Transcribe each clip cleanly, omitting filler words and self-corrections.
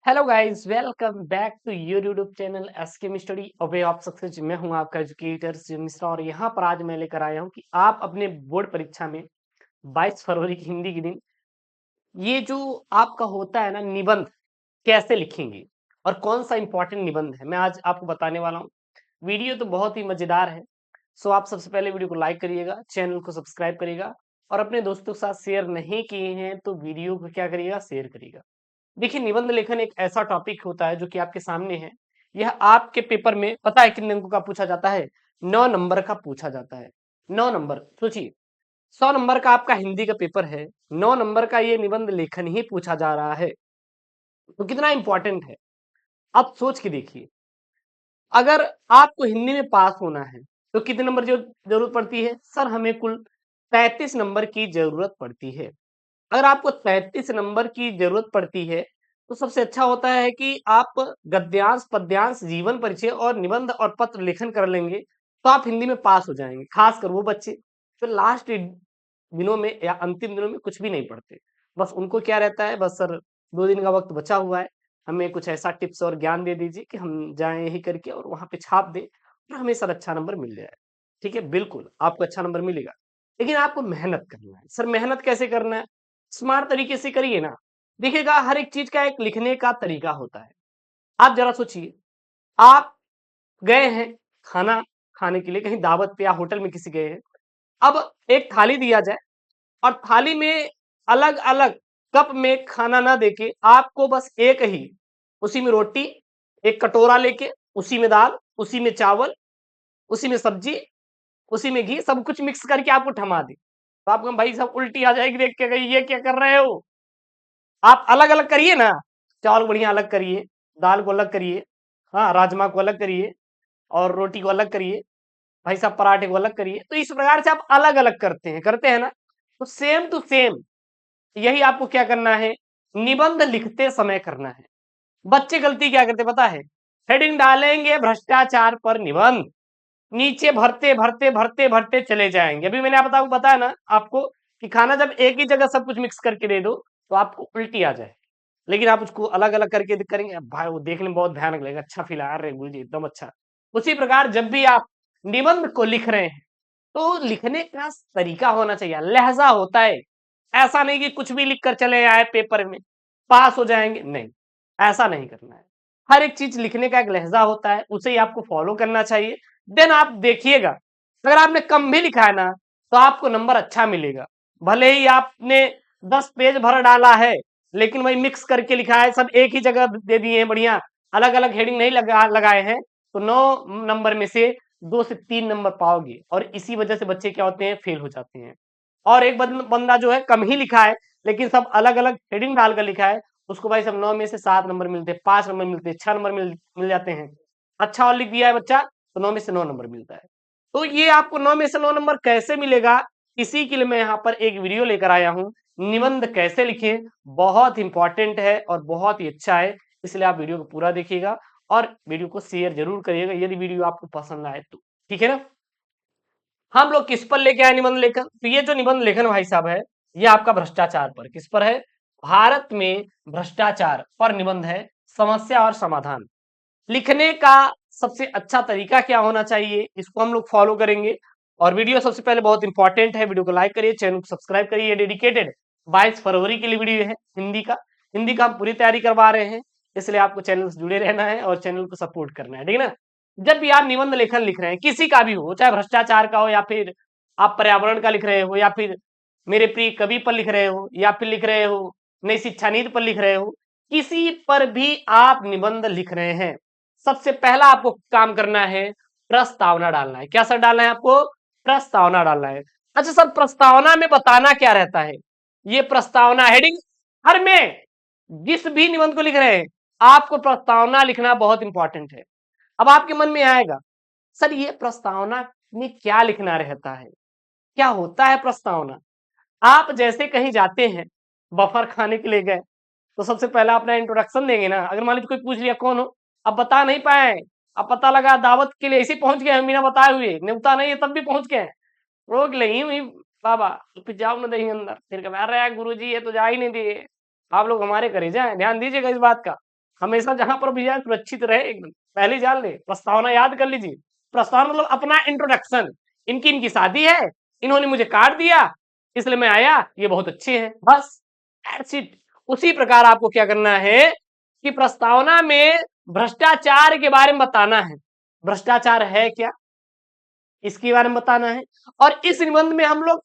Hello guys, welcome back to your YouTube channel SK study a way of success. मैं हूं आपका educator Shiv Mishra और यहां पर आज मैं लेकर आया हूं कि आप अपने बोर्ड परीक्षा में 22 फरवरी की हिंदी के दिन ये जो आपका होता है ना निबंध, कैसे लिखेंगे और कौन सा इंपॉर्टेंट निबंध है मैं आज आपको बताने वाला हूं। वीडियो तो बहुत ही मजेदार है। सो आप सबसे पहले वीडियो को लाइक करिएगा, चैनल को सब्सक्राइब करिएगा और अपने दोस्तों के साथ शेयर नहीं किए हैं तो वीडियो को क्या करिएगा, शेयर करिएगा। देखिए, निबंध लेखन एक ऐसा टॉपिक होता है जो कि आपके सामने है। यह आपके पेपर में पता है कितने अंकों का पूछा जाता है? 9 नंबर का पूछा जाता है। 9 नंबर, सोचिए। 100 नंबर का आपका हिंदी का पेपर है, 9 नंबर का ये निबंध लेखन ही पूछा जा रहा है। तो कितना इंपॉर्टेंट है, आप सोच के देखिए। अगर आपको हिंदी में पास होना है तो कितने नंबर जो जरूरत पड़ती है? सर, हमें कुल 33 नंबर की जरूरत पड़ती है। अगर आपको 33 नंबर की जरूरत पड़ती है तो सबसे अच्छा होता है कि आप गद्यांश, पद्यांश, जीवन परिचय और निबंध और पत्र लेखन कर लेंगे तो आप हिंदी में पास हो जाएंगे। खासकर वो बच्चे जो लास्ट दिनों में या अंतिम दिनों में कुछ भी नहीं पढ़ते, बस उनको क्या रहता है, बस सर 2 दिन का वक्त बचा हुआ है, हमें कुछ ऐसा टिप्स और ज्ञान दे दीजिए कि हम जाएं यही करके और वहां पे छाप दें और हमें सर अच्छा नंबर मिल जाए। ठीक है, बिल्कुल आपको अच्छा नंबर मिलेगा, लेकिन आपको मेहनत करना है। सर, मेहनत कैसे करना है? स्मार्ट तरीके से करिए ना। देखिएगा, हर एक चीज का एक लिखने का तरीका होता है। आप जरा सोचिए, आप गए हैं खाना खाने के लिए, कहीं दावत पे या होटल में किसी गए हैं। अब एक थाली दिया जाए और थाली में अलग अलग कप में खाना ना देके आपको बस एक ही, उसी में रोटी, एक कटोरा लेके उसी में दाल, उसी में चावल, उसी में सब्जी, उसी में घी, सब कुछ मिक्स करके आपको थमा दे तो आपको भाई सब उल्टी आ जाएगी देख के, गई ये क्या कर रहे हो। आप अलग अलग करिए ना, चावल बढ़िया अलग करिए, दाल को अलग करिए, हाँ राजमा को अलग करिए और रोटी को अलग करिए, भाई साहब पराठे को अलग करिए। तो इस प्रकार से आप अलग अलग करते हैं ना। तो सेम टू सेम यही आपको क्या करना है, निबंध लिखते समय करना है। बच्चे गलती क्या करते पता है? हेडिंग डालेंगे भ्रष्टाचार पर निबंध, नीचे भरते भरते भरते भरते चले जाएंगे। अभी मैंने आप बताया ना आपको कि खाना जब एक ही जगह सब कुछ मिक्स करके दे दो तो आपको उल्टी आ जाए, लेकिन आप उसको अलग अलग करके करेंगे, अब भाई वो देखने में बहुत भयानक लगेगा। अच्छा फील आ रहा है जी, एकदम अच्छा। उसी प्रकार जब भी आप निबंध को लिख रहे हैं तो लिखने का तरीका होना चाहिए, लहजा होता है। ऐसा नहीं कि कुछ भी लिख कर चले आए पेपर में पास हो जाएंगे, नहीं, ऐसा नहीं करना है। हर एक चीज लिखने का एक लहजा होता है, उसे ही आपको फॉलो करना चाहिए। देन आप देखिएगा, अगर आपने कम भी लिखा है ना तो आपको नंबर अच्छा मिलेगा। भले ही आपने 10 पेज भर डाला है लेकिन वही मिक्स करके लिखा है, सब एक ही जगह दे दिए हैं, बढ़िया अलग अलग हेडिंग नहीं लगाए हैं, तो 9 नंबर में से 2 से 3 नंबर पाओगे और इसी वजह से बच्चे क्या होते हैं, फेल हो जाते हैं। और एक बंदा जो है कम ही लिखा है लेकिन सब अलग अलग हेडिंग डालकर लिखा है, उसको भाई सब 9 में से 7 नंबर मिलते हैं, 5 नंबर मिलते हैं, 6 नंबर मिल जाते हैं। अच्छा और लिख दिया है बच्चा तो 9 में से 9 नंबर मिलता है। तो ये आपको 9 में से 9 नंबर कैसे मिलेगा, इसी के लिए मैं यहाँ पर एक वीडियो लेकर आया हूँ, निबंध कैसे लिखें। बहुत इंपॉर्टेंट है और बहुत ही अच्छा है, इसलिए आप वीडियो को पूरा देखिएगा और वीडियो को शेयर जरूर करिएगा यदि वीडियो आपको पसंद आए तो। ठीक है ना। हम लोग किस पर लेके आए निबंध लेखन? तो ये जो निबंध लेखन भाई साहब है, ये आपका भ्रष्टाचार पर, किस पर है? भारत में भ्रष्टाचार पर निबंध है, समस्या और समाधान। लिखने का सबसे अच्छा तरीका क्या होना चाहिए, इसको हम लोग फॉलो करेंगे। और वीडियो सबसे पहले बहुत इंपॉर्टेंट है, वीडियो को लाइक करिए, चैनल को सब्सक्राइब करिए। डेडिकेटेड 22 फरवरी के लिए वीडियो है हिंदी का हम पूरी तैयारी करवा रहे हैं, इसलिए आपको चैनल से जुड़े रहना है और चैनल को सपोर्ट करना है, ठीक है ना। जब भी आप निबंध लेखन लिख रहे हैं, किसी का भी हो, चाहे भ्रष्टाचार का हो या फिर आप पर्यावरण का लिख रहे हो या फिर मेरे प्रिय कवि पर लिख रहे हो या फिर लिख रहे हो नई शिक्षा नीति पर लिख रहे हो, किसी पर भी आप निबंध लिख रहे हैं, सबसे पहला आपको काम करना है, प्रस्तावना डालना है। क्या सर डालना है आपको? प्रस्तावना डालना है। अच्छा सर, प्रस्तावना में बताना क्या रहता है? ये प्रस्तावना हेडिंग, हर में जिस भी निबंध को लिख रहे हैं आपको प्रस्तावना लिखना बहुत इंपॉर्टेंट है। अब आपके मन में आएगा, सर ये प्रस्तावना में क्या लिखना रहता है, क्या होता है प्रस्तावना? आप जैसे कहीं जाते हैं, बफर खाने के लिए गए तो सबसे पहला अपना इंट्रोडक्शन देंगे ना। अगर मान लीजिए कोई पूछ लिया कौन हो, अब बता नहीं पाए, अब पता लगा दावत के लिए ऐसे पहुंच गए बिना बताए हुए, न्योता नहीं है तब भी पहुंच गए, रोक ले हुई बाबा, तो फिर जाओ ना दही अंदर, फिर कह रहा है गुरु जी ये तो जा ही नहीं दिए। आप लोग हमारे करे जाए, ध्यान दीजिएगा इस बात का। हमेशा जहां पर भी जाए सुरक्षित रहे एकदम। पहले ही जान ले, प्रस्तावना याद कर लीजिए। प्रस्तावना मतलब अपना इंट्रोडक्शन, इनकी शादी है, इन्होंने मुझे कार्ड दिया, इसलिए मैं आया, ये बहुत अच्छे हैं, बस दैट्स इट। उसी प्रकार आपको क्या करना है कि प्रस्तावना में भ्रष्टाचार के बारे में बताना है। भ्रष्टाचार है क्या, इसके बारे में बताना है। और इस निबंध में हम लोग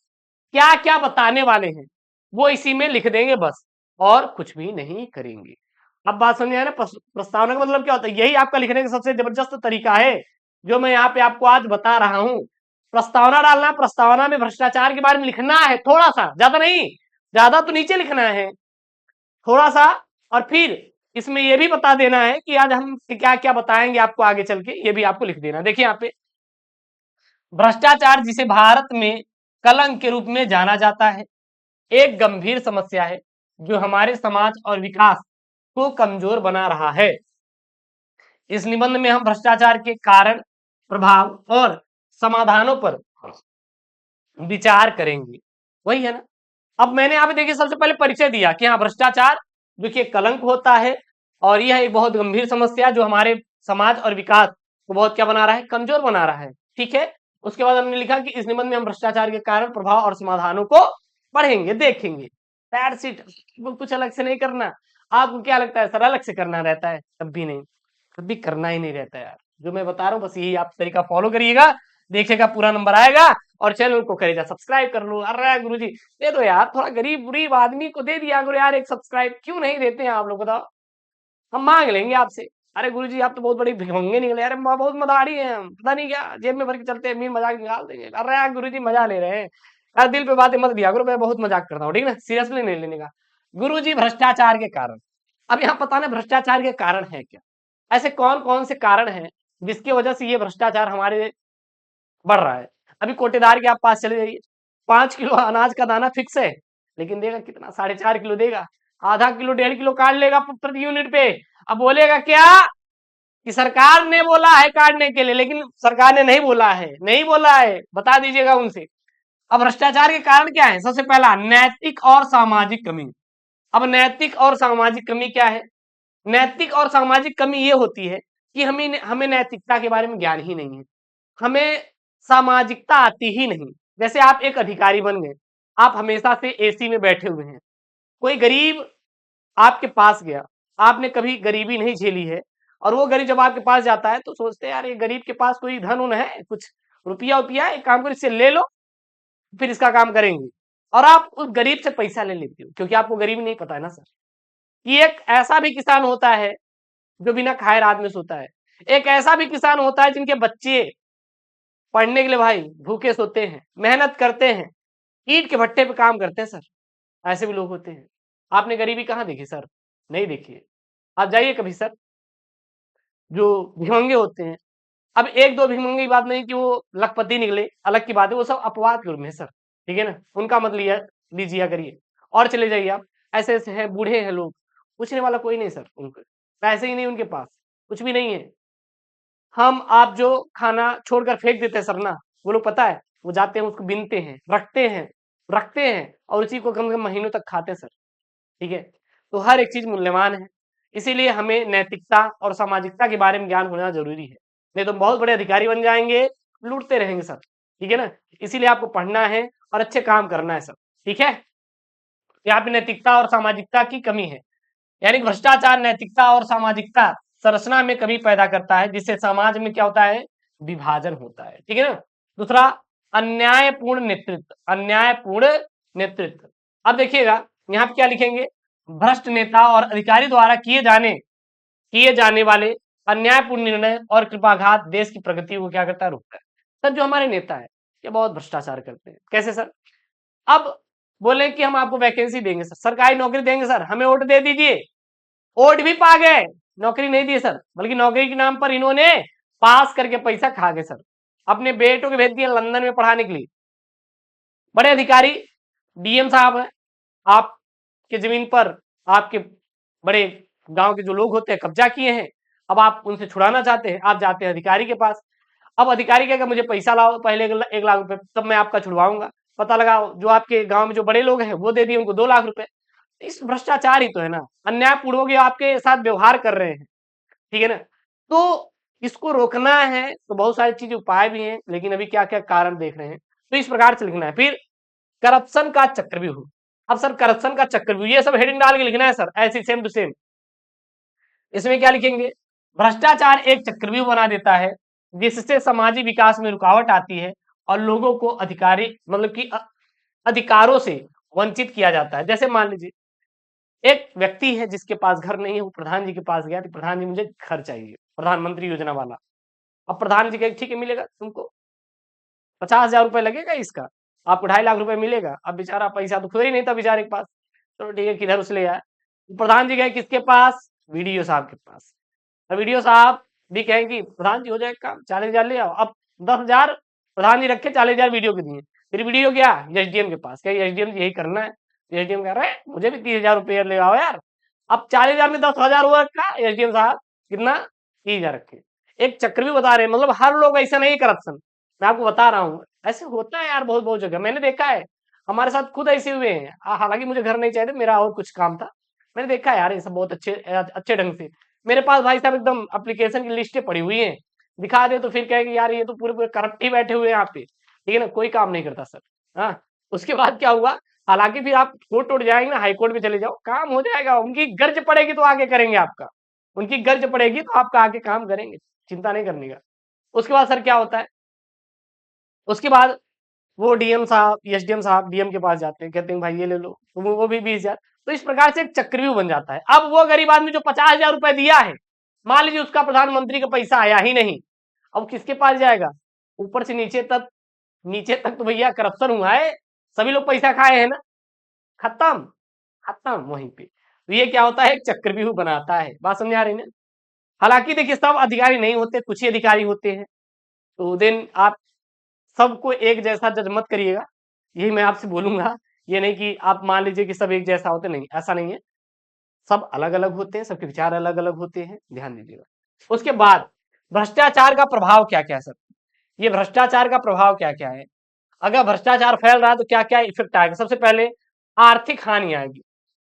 क्या क्या बताने वाले हैं वो इसी में लिख देंगे बस, और कुछ भी नहीं करेंगे। अब बात समझ आए ना, प्रस्तावना का मतलब क्या होता है, यही आपका लिखने का सबसे जबरदस्त तरीका है जो मैं यहाँ पे आपको आज बता रहा हूं। प्रस्तावना डालना, प्रस्तावना में भ्रष्टाचार के बारे में लिखना है, थोड़ा सा, ज्यादा नहीं, ज्यादा तो नीचे लिखना है, थोड़ा सा। और फिर इसमें यह भी बता देना है कि आज हम क्या क्या बताएंगे आपको आगे चल के, ये भी आपको लिख देना। देखिए यहाँ पे, भ्रष्टाचार जिसे भारत में कलंक के रूप में जाना जाता है, एक गंभीर समस्या है जो हमारे समाज और विकास को कमजोर बना रहा है। इस निबंध में हम भ्रष्टाचार के कारण, प्रभाव और समाधानों पर विचार करेंगे। वही है ना। अब मैंने यहाँ पे देखिए सबसे पहले परिचय दिया कि हाँ, भ्रष्टाचार जो कि कलंक होता है और यह एक बहुत गंभीर समस्या जो हमारे समाज और विकास को बहुत क्या बना रहा है, कमजोर बना रहा है। ठीक है। उसके बाद हमने लिखा कि इस निबंध में हम भ्रष्टाचार के कारण, प्रभाव और समाधानों को पढ़ेंगे, देखेंगे। That's it. कुछ अलग से नहीं करना। आपको क्या लगता है सर अलग से करना रहता है? तब भी नहीं, कभी करना ही नहीं रहता यार। जो मैं बता रहा हूँ बस यही आप तरीका फॉलो करिएगा, देखिएगा पूरा नंबर आएगा। और चैनल को करेगा सब्सक्राइब कर लो। अरे गुरुजी दे दो यार, थोड़ा गरीब गरीब आदमी को दे दिया करो यार एक सब्सक्राइब, क्यों नहीं देते हैं आप लोग बताओ? हम मांग लेंगे आपसे। अरे गुरुजी आप तो बहुत बड़े भिखमंगे निकले, अरे बहुत मदारी हैं हम, पता नहीं क्या जेब में भर के चलते हैं, मीन मजाक निकाल देंगे। अरे यार गुरुजी मजा ले रहे हैं यार, दिल पे बातें मत दिया करो, मैं बहुत मजाक करता हूँ, ठीक ना, सीरियसली नहीं लेने का। गुरुजी भ्रष्टाचार के कारण, अब यहाँ पता ना भ्रष्टाचार के कारण है क्या, ऐसे कौन कौन से कारण हैं जिसकी वजह से ये भ्रष्टाचार हमारे बढ़ रहा है। अभी कोटेदार के आप पास चले जाइए, 5 किलो अनाज का दाना फिक्स है, लेकिन देगा कितना, 4.5 किलो देगा। आधा किलो 1.5 किलो काट लेगा प्रति यूनिट पे। अब बोलेगा क्या कि सरकार ने बोला है काटने के लिए, लेकिन सरकार ने नहीं बोला है, नहीं बोला है, बता दीजिएगा उनसे। अब भ्रष्टाचार के कारण क्या है? सबसे पहला नैतिक और सामाजिक कमी। अब नैतिक और सामाजिक कमी क्या है? नैतिक और सामाजिक कमी ये होती है कि हमें हमें नैतिकता के बारे में ज्ञान ही नहीं है, हमें सामाजिकता आती ही नहीं। जैसे आप एक अधिकारी बन गए, आप हमेशा से एसी में बैठे हुए हैं, कोई गरीब आपके पास गया, आपने कभी गरीबी नहीं झेली है, और वो गरीब जब आपके पास जाता है तो सोचते हैं यार ये गरीब के पास कोई धन उन है, कुछ रुपया उपया, एक काम करो इससे ले लो, फिर इसका काम करेंगे। और आप उस गरीब से पैसा ले लेते हो, क्योंकि आपको गरीबी नहीं पता है ना सर, कि एक ऐसा भी किसान होता है जो बिना खाए रात में सोता है। एक ऐसा भी किसान होता है जिनके बच्चे पढ़ने के लिए भाई भूखे सोते हैं, मेहनत करते हैं, ईंट के भट्टे पे काम करते हैं सर। ऐसे भी लोग होते हैं। आपने गरीबी कहाँ देखी सर? नहीं देखी है। आप जाइए कभी सर, जो भिखमंगे होते हैं, अब एक दो भिखमंगे की बात नहीं कि वो लखपति निकले, अलग की बात है, वो सब अपवाद के रूप में है सर, ठीक है ना, उनका मत लिया लीजिए करिए। और चले जाइए आप, ऐसे ऐसे हैं, बूढ़े हैं लोग, पूछने वाला कोई नहीं सर, उनके पैसे ही नहीं, उनके पास कुछ भी नहीं है। हम आप जो खाना छोड़कर फेंक देते हैं सर ना, वो लोग पता है वो जाते हैं उसको बीनते हैं, रखते हैं और उसी को कम से कम महीनों तक खाते हैं सर। ठीक है। तो हर एक चीज मूल्यवान है, इसीलिए हमें नैतिकता और सामाजिकता के बारे में ज्ञान होना जरूरी है, नहीं तो बहुत बड़े अधिकारी बन जाएंगे, लूटते रहेंगे सर। ठीक है ना, इसीलिए आपको पढ़ना है और अच्छे काम करना है सर। ठीक है। यहाँ पे नैतिकता और सामाजिकता की कमी है, यानी भ्रष्टाचार नैतिकता और सामाजिकता संरचना में कमी पैदा करता है, जिससे समाज में क्या होता है, विभाजन होता है। ठीक है ना। दूसरा, अन्यायपूर्ण नेतृत्व। अन्यायपूर्ण नेतृत्व, अब देखिएगा यहाँ पे क्या लिखेंगे, भ्रष्ट नेता और अधिकारी द्वारा किए जाने वाले अन्यायपूर्ण निर्णय और कृपाघात देश की प्रगति को क्या करता है, रोकता है। सर जो हमारे नेता है ये बहुत भ्रष्टाचार करते हैं। कैसे सर? अब बोले कि हम आपको वैकेंसी देंगे सर, सरकारी नौकरी देंगे सर, हमें वोट दे दीजिए। वोट भी पा गए, नौकरी नहीं दी सर, बल्कि नौकरी के नाम पर इन्होंने पास करके पैसा खा गए सर। अपने बेटों को भेज दिए लंदन में पढ़ाने के लिए। बड़े अधिकारी डीएम साहब है, आपके जमीन पर आपके बड़े गांव के जो लोग होते हैं कब्जा किए हैं, अब आप उनसे छुड़ाना चाहते हैं, आप जाते हैं अधिकारी के पास। अब अधिकारी कहेगा मुझे पैसा लाओ पहले 1 लाख रुपए, तब मैं आपका छुड़वाऊंगा। पता लगा जो आपके गांव में जो बड़े लोग हैं वो दे दिए उनको 2 लाख रुपए। इस भ्रष्टाचार ही तो है ना, अन्यायपूर्वक ये आपके साथ व्यवहार कर रहे हैं, ठीक है ना? तो इसको रोकना है तो बहुत सारी चीजें उपाय भी हैं, लेकिन अभी क्या-क्या कारण देख रहे हैं, तो इस प्रकार से लिखना है। फिर करप्शन का चक्रव्यूह, अब सर करप्शन का चक्रव्यूह ये सब हेडिंग डाल के लिखना है सर, ऐसे सेम टू सेम। इसमें क्या लिखेंगे? भ्रष्टाचार एक चक्रव्यूह बना देता है जिससे सामाजिक विकास में रुकावट आती है और लोगों को अधिकारी मतलब कि अधिकारों से वंचित किया जाता है। जैसे मान लीजिए एक व्यक्ति है जिसके पास घर नहीं है, वो प्रधान जी के पास गया कि प्रधान जी मुझे घर चाहिए, प्रधानमंत्री योजना वाला। अब प्रधान जी कहे ठीक है मिलेगा तुमको, 50,000 रुपए लगेगा इसका, आपको 2.5 लाख रुपए मिलेगा। अब बेचारा पैसा तो खुद ही नहीं था बेचारे के पास, चलो ठीक है किधर उसे ले आया। प्रधान जी गए किसके पास? वीडीओ साहब के पास। अब वीडियो साहब भी कहें कि प्रधान जी हो जाएगा काम, 40,000 ले आओ। अब 10,000 प्रधान जी रखे, 40,000 वीडियो के दिए। फिर वीडियो गया एसडीएम के पास, क्या एसडीएम यही करना है? एसडीएम कह रहे हैं मुझे भी 30,000 रुपये ले आओ यार। अब 40,000 में 10,000 हुआ का एसडीएम साहब कितना? 30,000 रखे। एक चक्र भी बता रहे हैं, मतलब हर लोग ऐसा नहीं करप्शन, मैं आपको बता रहा हूँ ऐसे होता है यार बहुत बहुत जगह, मैंने देखा है, हमारे साथ खुद ऐसे हुए हैं। हालांकि मुझे घर नहीं चाहिए था, मेरा और कुछ काम था, मैंने देखा है यार ये सब बहुत अच्छे अच्छे ढंग से। मेरे पास भाई साहब एकदम एप्लीकेशन की लिस्टें पड़ी हुई हैं, दिखा दे तो फिर कहेंगे यार ये तो पूरे पूरे करप्ट ही बैठे हुए हैं यहाँ पे, ठीक है ना, कोई काम नहीं करता सर। हाँ, उसके बाद क्या हुआ? हालांकि फिर आप कोर्ट उठ जाएंगे ना, हाई कोर्ट में चले जाओ, काम हो जाएगा, उनकी गर्ज पड़ेगी तो आगे करेंगे आपका, उनकी गर्ज पड़ेगी तो आपका आगे काम करेंगे, चिंता नहीं करने का। उसके बाद सर क्या होता है? उसके बाद वो डीएम साहब, एसडीएम साहब डीएम के पास जाते हैं, कहते हैं भाई ये ले लो, तो वो भी 20,000। तो इस प्रकार से एक चक्रव्यूह बन जाता है। अब वो गरीब आदमी जो 50,000 रुपए दिया है, मान लीजिए उसका प्रधानमंत्री का पैसा आया ही नहीं, अब किसके पास जाएगा? ऊपर से नीचे तक, नीचे तक तो भैया करप्शन हुआ है, सभी लोग पैसा खाए हैं ना, खत्म, खत्म वहीं पे। तो ये क्या होता है? एक चक्रव्यूह बनाता है। बात समझ आ रही है ना? हालांकि देखिए सब अधिकारी नहीं होते, कुछ ही अधिकारी होते हैं, तो देन आप सबको एक जैसा जज मत करिएगा, यही मैं आपसे बोलूंगा। ये नहीं कि आप मान लीजिए कि सब एक जैसा होते, नहीं, ऐसा नहीं है, सब अलग अलग होते हैं, सबके विचार अलग अलग होते हैं, ध्यान दीजिएगा। उसके बाद भ्रष्टाचार का प्रभाव क्या क्या है सर? ये भ्रष्टाचार का प्रभाव क्या क्या है? अगर भ्रष्टाचार फैल रहा है तो क्या क्या इफेक्ट आएगा? सबसे पहले आर्थिक हानि आएगी।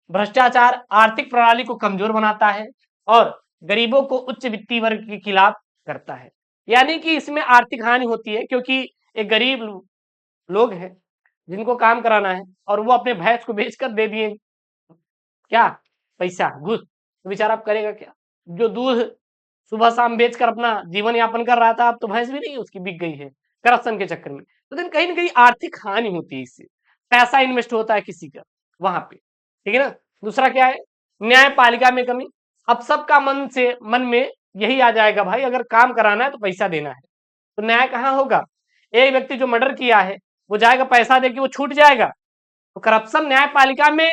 भ्रष्टाचार आर्थिक प्रणाली को कमजोर बनाता है और गरीबों को उच्च वित्तीय वर्ग के खिलाफ करता है। यानी कि इसमें आर्थिक हानि होती है, क्योंकि एक गरीब लोग हैं जिनको काम कराना है और वो अपने भैंस को बेचकर दे दिए क्या? पैसा, घूस, तो बेचारा अब करेगा क्या? जो दूध सुबह शाम बेचकर अपना जीवन यापन कर रहा था, अब तो भैंस भी नहीं उसकी बिक गई है करप्शन के चक्कर में। तो दिन कहीं ना कहीं आर्थिक हानि होती है इससे, पैसा इन्वेस्ट होता है किसी का वहां पे, ठीक है ना? दूसरा क्या है? न्यायपालिका में कमी। अब सबका मन में यही आ जाएगा भाई अगर काम कराना है तो पैसा देना है, तो न्याय कहाँ होगा? एक व्यक्ति जो मर्डर किया है वो जाएगा पैसा देके वो छूट जाएगा, तो करप्शन न्यायपालिका में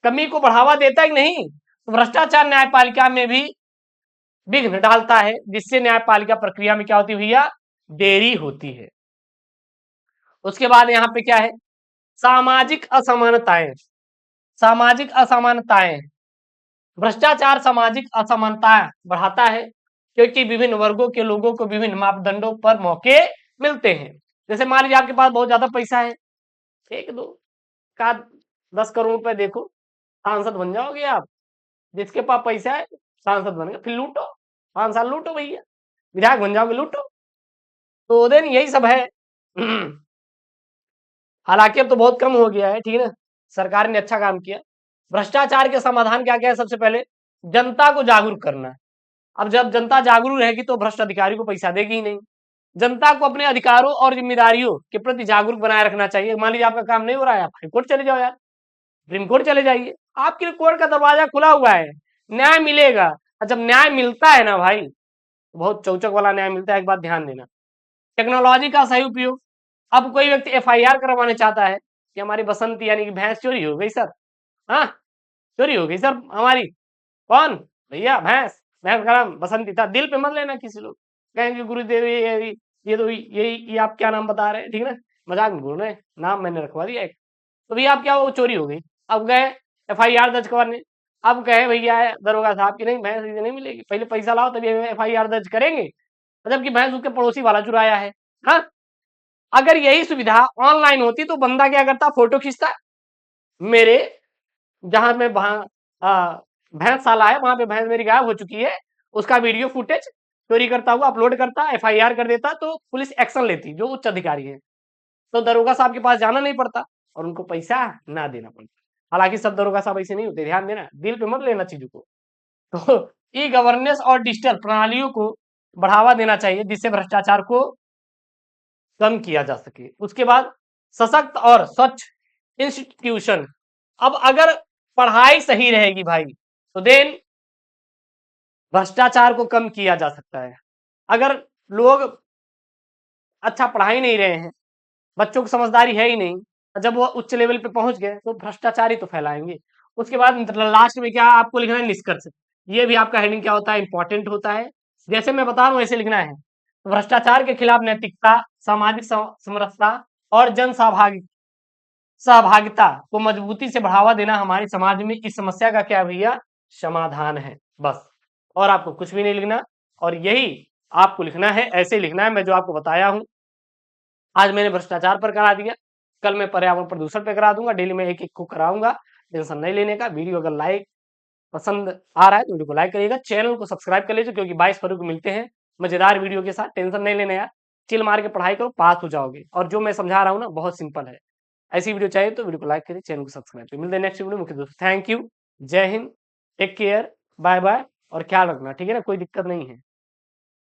कमी को बढ़ावा देता ही नहीं, तो भ्रष्टाचार न्यायपालिका में भी विघ्न डालता है, जिससे न्यायपालिका प्रक्रिया में क्या होती है भैया? देरी होती है। उसके बाद यहाँ पे क्या है? सामाजिक असमानताएं। सामाजिक असमानताएं, भ्रष्टाचार सामाजिक असमानता बढ़ाता है, क्योंकि विभिन्न वर्गों के लोगों को विभिन्न मापदंडों पर मौके मिलते हैं। जैसे मान लीजिए आपके पास बहुत ज्यादा पैसा है, एक दो का 10 करोड़ रुपए देखो, सांसद बन जाओगे आप। जिसके पास पैसा है सांसद बन गए, फिर लूटो, 5 साल लूटो भैया, विधायक बन जाओगे लूटो। तो देन यही सब है। हालांकि अब तो बहुत कम हो गया है, ठीक है ना, सरकार ने अच्छा काम किया। भ्रष्टाचार के समाधान क्या क्या है? सबसे पहले जनता को जागरूक करना है। अब जब जनता जागरूक रहेगी तो भ्रष्ट अधिकारी को पैसा देगी ही नहीं। जनता को अपने अधिकारों और जिम्मेदारियों के प्रति जागरूक बनाए रखना चाहिए। मान लीजिए आपका काम नहीं हो रहा है, आप हाईकोर्ट चले जाओ यार, सुप्रीम कोर्ट चले जाइए, आपके लिए कोर्ट का दरवाजा खुला हुआ है, न्याय मिलेगा। और जब न्याय मिलता है ना भाई, बहुत चौचक वाला न्याय मिलता है। एक बात ध्यान देना, टेक्नोलॉजी का सही उपयोग। अब कोई व्यक्ति एफआईआर करवाने चाहता है कि हमारी बसंती यानी कि भैंस चोरी हो गई सर, हाँ चोरी हो गई सर हमारी, कौन? भैया भैंस, भैंस का नाम बसंती था। दिल पे मत लेना किसी लोग, कहेंगे गुरुदेव ये तो ये आप क्या नाम बता रहे हैं, ठीक है ना, मजाक में बोल रहे हैं, नाम मैंने रखवा दिया एक। तो भैया आप क्या वो चोरी हो गई, अब गए एफआईआर दर्ज करवाने। अब कहे भैया दरोगा साहब की नहीं भैंस इसे नहीं मिलेगी, पहले पैसा लाओ तभी एफआईआर दर्ज करेंगे, जबकि भैंस उसके पड़ोसी वाला चुराया है। हाँ, अगर यही सुविधा ऑनलाइन होती तो बंदा क्या करता? फोटो खींचता, मेरे जहाँ मैं भैंसशाला है, वहाँ पे भैंस मेरी गायब हो चुकी है, उसका वीडियो फुटेज चोरी करता हुआ अपलोड करता, एफआईआर कर देता, तो पुलिस एक्शन लेती, जो उच्च अधिकारी है। तो दरोगा साहब के पास जाना नहीं पड़ता और उनको पैसा ना देना पड़ता। हालांकि सब दरोगा साहब ऐसे नहीं होते, ध्यान देना, दिल पे मत लेना चीजों को। तो ई गवर्नेंस और डिजिटल प्रणालियों को बढ़ावा देना चाहिए, जिससे भ्रष्टाचार को कम किया जा सके। उसके बाद सशक्त और स्वच्छ इंस्टीट्यूशन। अब अगर पढ़ाई सही रहेगी भाई, तो देन भ्रष्टाचार को कम किया जा सकता है। अगर लोग अच्छा पढ़ाई नहीं रहे हैं, बच्चों को समझदारी है ही नहीं, जब वो उच्च लेवल पे पहुंच गए तो भ्रष्टाचार ही तो फैलाएंगे। उसके बाद लास्ट में क्या आपको लिखना है, निष्कर्ष। ये भी आपका हेडिंग क्या होता है, इंपॉर्टेंट होता है। जैसे मैं बता रहा हूं वैसे लिखना है। भ्रष्टाचार के खिलाफ नैतिकता, सामाजिक समरसता और जन सहभागिता को मजबूती से बढ़ावा देना हमारे समाज में इस समस्या का क्या भैया, समाधान है, बस। और आपको कुछ भी नहीं लिखना, और यही आपको लिखना है, ऐसे लिखना है मैं जो आपको बताया हूं। आज मैंने भ्रष्टाचार पर करा दिया, कल मैं पर्यावरण प्रदूषण पे करा दूंगा, डेली में एक एक को कराऊंगा, टेंशन नहीं लेने का। वीडियो अगर लाइक पसंद आ रहा है तो वीडियो को लाइक करिएगा, चैनल को सब्सक्राइब कर लीजिए, क्योंकि 22 फरवरी को मिलते हैं मजेदार वीडियो के साथ। टेंशन नहीं लेना यार, चिल मार के पढ़ाई करो, पास हो जाओगे। और जो मैं समझा रहा हूँ ना, बहुत सिंपल है। ऐसी वीडियो चाहिए तो वीडियो को लाइक करिए, चैनल को सब्सक्राइब करिए। मिलते हैं नेक्स्ट वीडियो में। मुख्य दोस्तों, थैंक यू, जय Hind, take care, bye bye, और ख्याल रखना, ठीक है ना, कोई दिक्कत नहीं है।